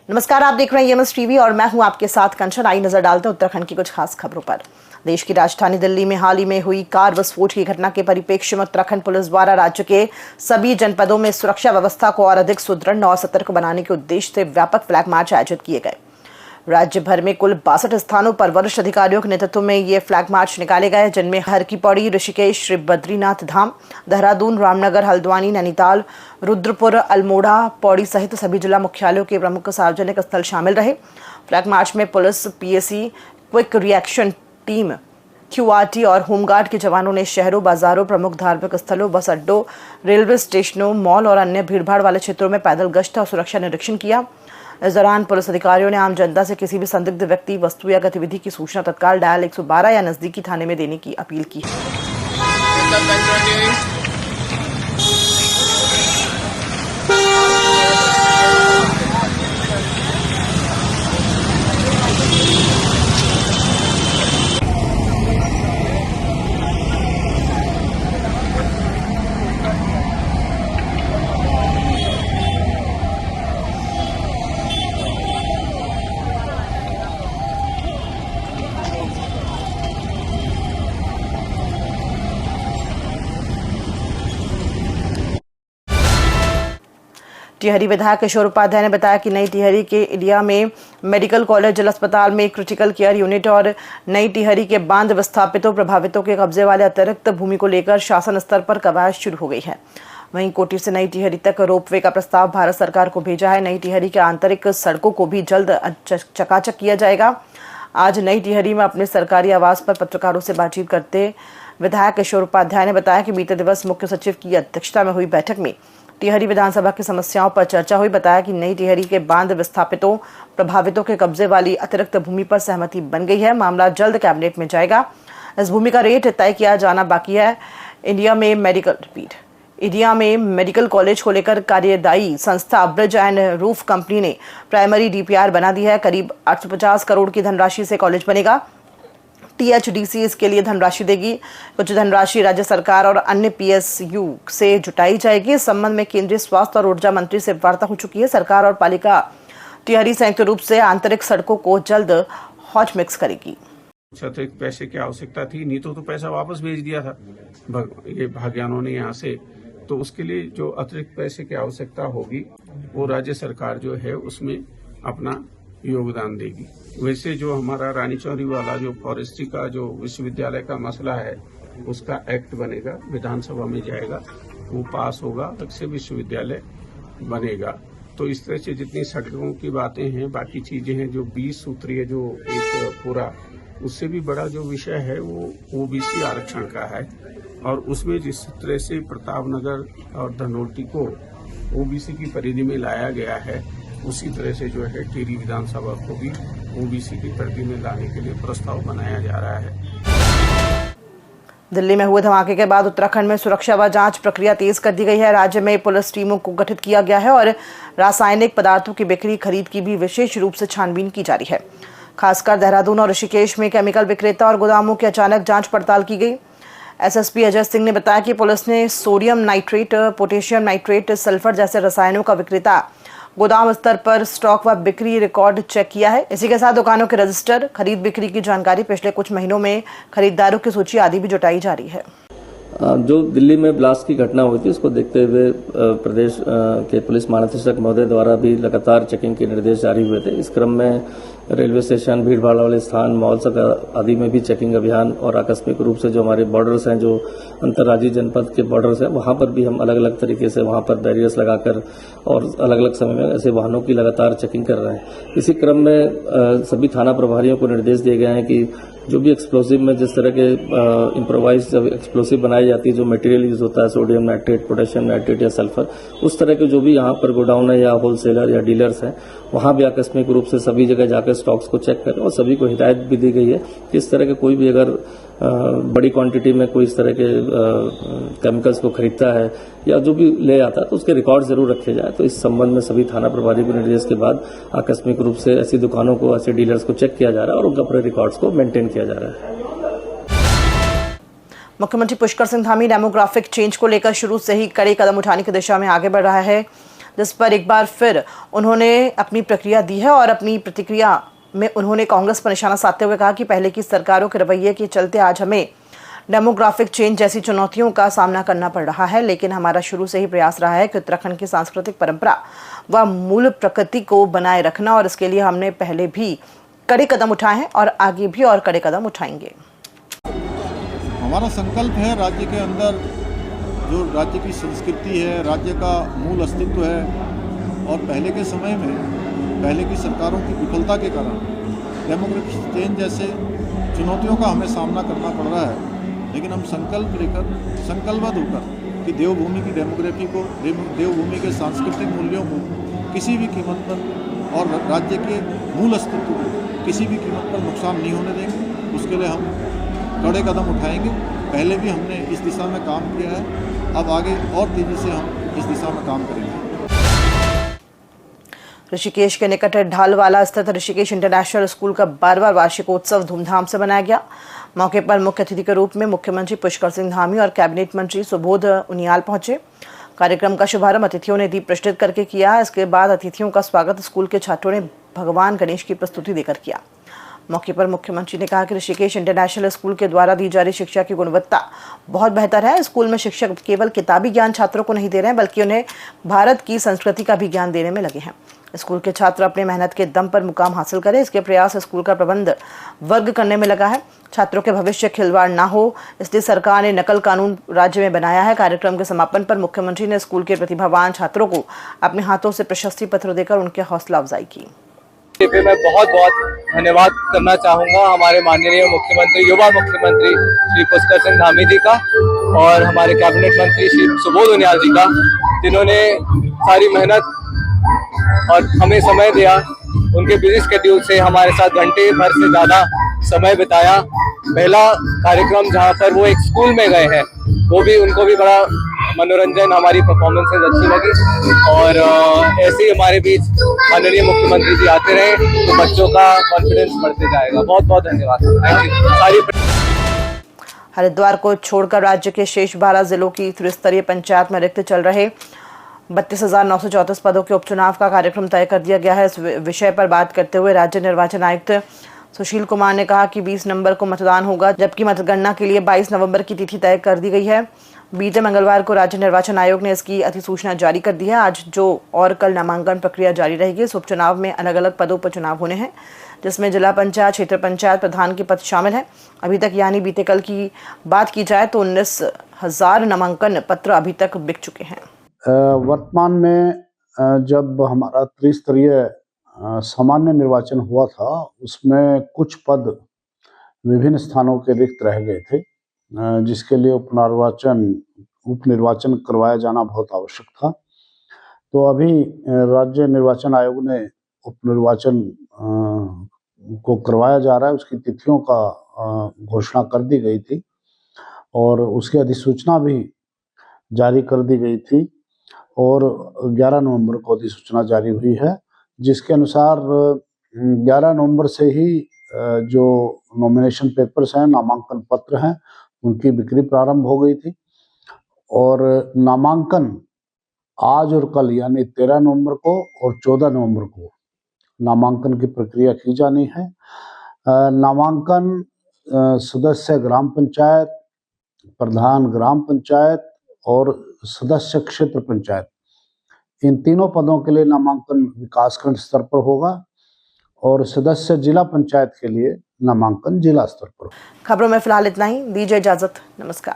नमस्कार, आप देख रहे हैं एमएस टीवी और मैं हूं आपके साथ कंचन। आई नजर डालते हैं उत्तराखंड की कुछ खास खबरों पर। देश की राजधानी दिल्ली में हाल ही में हुई कार विस्फोट की घटना के परिप्रेक्ष्य में उत्तराखंड पुलिस द्वारा राज्य के सभी जनपदों में सुरक्षा व्यवस्था को और अधिक सुदृढ़ और सतर्क बनाने के उद्देश्य से व्यापक फ्लैग मार्च आयोजित किए गए। राज्य भर में कुल 62 स्थानों पर वरिष्ठ अधिकारियों के नेतृत्व में ये फ्लैग मार्च निकाले गए, जिनमें हर की पौड़ी, ऋषिकेश, श्री बद्रीनाथ धाम, देहरादून, रामनगर, हल्द्वानी, नैनीताल, रुद्रपुर, अल्मोड़ा, पौड़ी सहित सभी जिला मुख्यालयों के प्रमुख सार्वजनिक स्थल शामिल रहे। फ्लैग मार्च में police, PAC, quick reaction team, QRT और होमगार्ड के जवानों ने शहरों, बाजारों, प्रमुख धार्मिक स्थलों, बस अड्डों, रेलवे स्टेशनों, मॉल और अन्य भीड़भाड़ वाले क्षेत्रों में पैदल गश्त और सुरक्षा निरीक्षण किया। इस दौरान पुलिस अधिकारियों ने आम जनता से किसी भी संदिग्ध व्यक्ति, वस्तु या गतिविधि की सूचना तत्काल डायल 112 या नजदीकी थाने में देने की अपील की। टिहरी विधायक किशोर उपाध्याय ने बताया कि नई टिहरी के इडिया में मेडिकल कॉलेज, जिला अस्पताल में क्रिटिकल केयर यूनिट और नई टिहरी के बांध विस्थापितों प्रभावितों के कब्जे वाले अतिरिक्त भूमि को लेकर शासन स्तर पर कवायद शुरू हो गई है। वहीं कोटी से नई टिहरी तक रोपवे का प्रस्ताव भारत सरकार को भेजा है। नई टिहरी के आंतरिक सड़कों को भी जल्द चकाचक किया जाएगा। आज नई टिहरी में अपने सरकारी आवास पर पत्रकारों से बातचीत करते विधायक किशोर उपाध्याय ने बताया कि बीते दिवस मुख्य सचिव की अध्यक्षता में हुई बैठक में टिहरी विधानसभा की समस्याओं पर चर्चा हुई। बताया कि नई टिहरी के बांध विस्थापितों प्रभावितों के कब्जे वाली अतिरिक्त भूमि पर सहमति बन गई है। मामला जल्द कैबिनेट में जाएगा। इस भूमि का रेट तय किया जाना बाकी है। इंडिया में मेडिकल कॉलेज को लेकर कार्यदायी संस्था ब्रिज एंड रूफ कंपनी ने प्राइमरी डीपीआर बना दी है। करीब 850 करोड़ की धनराशि से कॉलेज बनेगा। टीएचडीसी इसके लिए धनराशि देगी। कुछ धनराशि राज्य सरकार और अन्य पीएसयू से जुटाई जाएगी। इस संबंध में केंद्रीय स्वास्थ्य और ऊर्जा मंत्री से वार्ता हो चुकी है। सरकार और पालिका टिहरी संयुक्त रूप से आंतरिक सड़कों को जल्द हॉट मिक्स करेगी। अतिरिक्त पैसे की आवश्यकता थी, नहीं तो पैसा वापस भेज दिया था ये भाग्यानों ने यहाँ से। तो उसके लिए जो अतिरिक्त पैसे की आवश्यकता होगी वो राज्य सरकार जो है उसमें अपना योगदान देगी। वैसे जो हमारा रानी चौरी वाला जो फॉरेस्ट्री का जो विश्वविद्यालय का मसला है उसका एक्ट बनेगा, विधानसभा में जाएगा, वो पास होगा, तब से विश्वविद्यालय बनेगा। तो इस तरह से जितनी सड़कों की बातें हैं, बाकी चीजें हैं, जो 20 सूत्रीय जो एक पूरा, उससे भी बड़ा जो विषय है वो ओबीसी आरक्षण का है। और उसमें जिस तरह से प्रताप नगर और धनोल्टी को ओबीसी की परिधि में लाया गया है, उसी तरह से जो है टिहरी विधानसभा को भी ओबीसी की परिधि में लाने के लिए प्रस्ताव बनाया जा रहा है। दिल्ली में हुए धमाके के बाद उत्तराखंड में सुरक्षा व जांच प्रक्रिया तेज कर दी गई है। राज्य में पुलिस टीमों को गठित किया गया है और रासायनिक पदार्थों की बिक्री खरीद की भी विशेष रूप से छानबीन की जा रही है। खासकर देहरादून और ऋषिकेश में केमिकल विक्रेता और गोदामों की अचानक जांच पड़ताल की गई। एसएसपी अजय सिंह ने बताया कि पुलिस ने sodium nitrate, potassium nitrate, sulphur जैसे रसायनों का विक्रेता गोदाम स्तर पर स्टॉक व बिक्री रिकॉर्ड चेक किया है। इसी के साथ दुकानों के रजिस्टर, खरीद बिक्री की जानकारी, पिछले कुछ महीनों में खरीदारों की सूची आदि भी जुटाई जा रही है। जो दिल्ली में ब्लास्ट की घटना हुई थी उसको देखते हुए प्रदेश के पुलिस महानिदेशक महोदय द्वारा भी लगातार चेकिंग के निर्देश जारी हुए थे। इस क्रम में रेलवे स्टेशन, भीड़भाड़ वाले स्थान, मॉल्स आदि में भी चेकिंग अभियान और आकस्मिक रूप से जो हमारे बॉर्डर्स हैं, जो अंतर्राज्यीय जनपद के बॉर्डर्स हैं, वहां पर भी हम अलग अलग तरीके से वहां पर बैरियर्स लगाकर और अलग अलग समय में ऐसे वाहनों की लगातार चेकिंग कर रहे हैं। इसी क्रम में सभी थाना प्रभारियों को निर्देश दिए गए हैं कि जो भी एक्सप्लोसिव में जिस तरह के इम्प्रोवाइज जब एक्सप्लोसिव बनाई जाती है, जो मटेरियल यूज होता है, सोडियम नाइट्रेट, पोटेशियम नाइट्रेट या सल्फर, उस तरह के जो भी यहाँ पर गोडाउन है या होलसेलर या डीलर्स हैं, वहां भी आकस्मिक रूप से सभी जगह जाकर स्टॉक्स को चेक करें। और सभी को हिदायत भी दी गई है कि इस तरह के कोई भी अगर बड़ी क्वांटिटी में कोई इस तरह के केमिकल्स को खरीदता है या जो भी ले आता है तो उसके रिकॉर्ड जरूर रखे जाए। तो इस संबंध में सभी थाना प्रभारी को निर्देश के बाद आकस्मिक रूप से ऐसी दुकानों को, ऐसे डीलर्स को चेक किया जा रहा है और उनका अपने रिकॉर्ड्स को मेंटेन किया जा रहा है। मुख्यमंत्री पुष्कर सिंह धामी डेमोग्राफिक चेंज को लेकर शुरू से ही कड़े कदम उठाने की दिशा में आगे बढ़ रहा है। जिस पर एक बार फिर उन्होंने अपनी प्रक्रिया दी है और अपनी प्रतिक्रिया में उन्होंने कांग्रेस पर निशाना साधते हुए कहा कि पहले की सरकारों के रवैये के चलते आज हमें डेमोग्राफिक चेंज जैसी चुनौतियों का सामना करना पड़ रहा है, लेकिन हमारा शुरू से ही प्रयास रहा है कि उत्तराखंड की सांस्कृतिक परंपरा व मूल प्रकृति को बनाए रखना, और इसके लिए हमने पहले भी कड़े कदम उठाए हैं और आगे भी और कड़े कदम उठाएंगे। हमारा संकल्प है राज्य के अंदर जो राज्य की संस्कृति है, राज्य का मूल अस्तित्व है, और पहले के समय में पहले की सरकारों की विफलता के कारण डेमोग्राफिक चेंज जैसे चुनौतियों का हमें सामना करना पड़ रहा है। लेकिन हम संकल्पबद्ध होकर कि देवभूमि की डेमोग्राफी को, देवभूमि के सांस्कृतिक मूल्यों को किसी भी कीमत पर और राज्य के मूल अस्तित्व को किसी भी कीमत पर नुकसान नहीं होने देंगे। उसके लिए हम कड़े कदम उठाएंगे। पहले भी हमने इस दिशा में काम किया है, अब आगे और तेजी से हम इस दिशा में काम करेंगे। ऋषिकेश के निकट ढालवाला स्थित ऋषिकेश इंटरनेशनल स्कूल का 12वां वार्षिकोत्सव धूमधाम से मनाया गया। मौके पर मुख्य अतिथि के रूप में मुख्यमंत्री पुष्कर सिंह धामी और कैबिनेट मंत्री सुबोध उनियाल पहुंचे। कार्यक्रम का शुभारंभ अतिथियों ने दीप प्रज्वलित करके किया। इसके बाद अतिथियों का स्वागत स्कूल के छात्रों ने भगवान गणेश की प्रस्तुति देकर किया। मौके पर मुख्यमंत्री ने कहा कि ऋषिकेश इंटरनेशनल स्कूल के द्वारा दी जा रही शिक्षा की गुणवत्ता बहुत बेहतर है। स्कूल में शिक्षक केवल किताबी ज्ञान छात्रों को नहीं दे रहे हैं, बल्कि उन्हें भारत की संस्कृति का भी ज्ञान देने में लगे हैं। स्कूल के छात्र अपने मेहनत के दम पर मुकाम हासिल करें, इसके प्रयास स्कूल का प्रबंध वर्ग करने में लगा है। छात्रों के भविष्य खिलवाड़ ना हो, इसलिए सरकार ने नकल कानून राज्य में बनाया है। कार्यक्रम के समापन पर मुख्यमंत्री ने स्कूल के प्रतिभावान छात्रों को अपने हाथों से प्रशस्ति पत्र देकर उनके हौसला अफजाई की। मैं बहुत धन्यवाद करना चाहूँगा हमारे माननीय मुख्यमंत्री, युवा मुख्यमंत्री श्री पुष्कर सिंह धामी जी का, और हमारे कैबिनेट मंत्री श्री सुबोध उनियाल जी का, जिन्होंने सारी मेहनत और हमें समय दिया। उनके बिजी शेड्यूल से हमारे साथ घंटे भर से ज़्यादा समय बिताया। पहला कार्यक्रम जहाँ पर वो एक स्कूल में गए हैं, वो भी उनको भी बड़ा मनोरंजन, हमारी परफॉर्मेंसेज अच्छी लगी। और ऐसे ही हमारे बीच माननीय मुख्यमंत्री जी आते रहे तो बच्चों का कॉन्फिडेंस बढ़ते जाएगा। बहुत बहुत धन्यवाद। Thank you. हरिद्वार को छोड़कर राज्य के शेष 12 जिलों की त्रिस्तरीय पंचायत में रिक्त चल रहे 32,934 पदों के उपचुनाव का कार्यक्रम तय कर दिया गया है। इस विषय पर बात करते हुए राज्य निर्वाचन आयुक्त सुशील कुमार ने कहा कि 20 नवंबर को मतदान होगा, जबकि मतगणना के लिए 22 नवंबर की तिथि तय कर दी गई है। बीते मंगलवार को राज्य निर्वाचन आयोग ने इसकी अधिसूचना जारी कर दी है। आज जो और कल नामांकन प्रक्रिया जारी रहेगी। इस उपचुनाव में अलग अलग पदों पर चुनाव होने हैं, जिसमें जिला पंचायत, क्षेत्र पंचायत प्रधान के पद शामिल हैं। अभी तक यानी बीते कल की बात की जाए तो 19,000 नामांकन पत्र अभी तक बिक चुके हैं। वर्तमान में जब हमारा त्रिस्तरीय सामान्य निर्वाचन हुआ था, उसमें कुछ पद विभिन्न स्थानों के रिक्त रह गए थे, जिसके लिए उपनिर्वाचन करवाया जाना बहुत आवश्यक था। तो अभी राज्य निर्वाचन आयोग ने उपनिर्वाचन को करवाया जा रहा है। उसकी तिथियों का घोषणा कर दी गई थी और उसकी अधिसूचना भी जारी कर दी गई थी, और 11 नवंबर को अधिसूचना जारी हुई है, जिसके अनुसार 11 नवंबर से ही जो नॉमिनेशन पेपर्स हैं, नामांकन पत्र हैं, उनकी बिक्री प्रारंभ हो गई थी। और नामांकन आज और कल यानी 13 नवंबर को और 14 नवंबर को नामांकन की प्रक्रिया की जानी है। नामांकन सदस्य ग्राम पंचायत, प्रधान ग्राम पंचायत और सदस्य क्षेत्र पंचायत, इन तीनों पदों के लिए नामांकन विकासखंड स्तर पर होगा, और सदस्य जिला पंचायत के लिए नामांकन जिला स्तर पर। खबरों में फिलहाल इतना ही। दीजिए इजाजत। नमस्कार।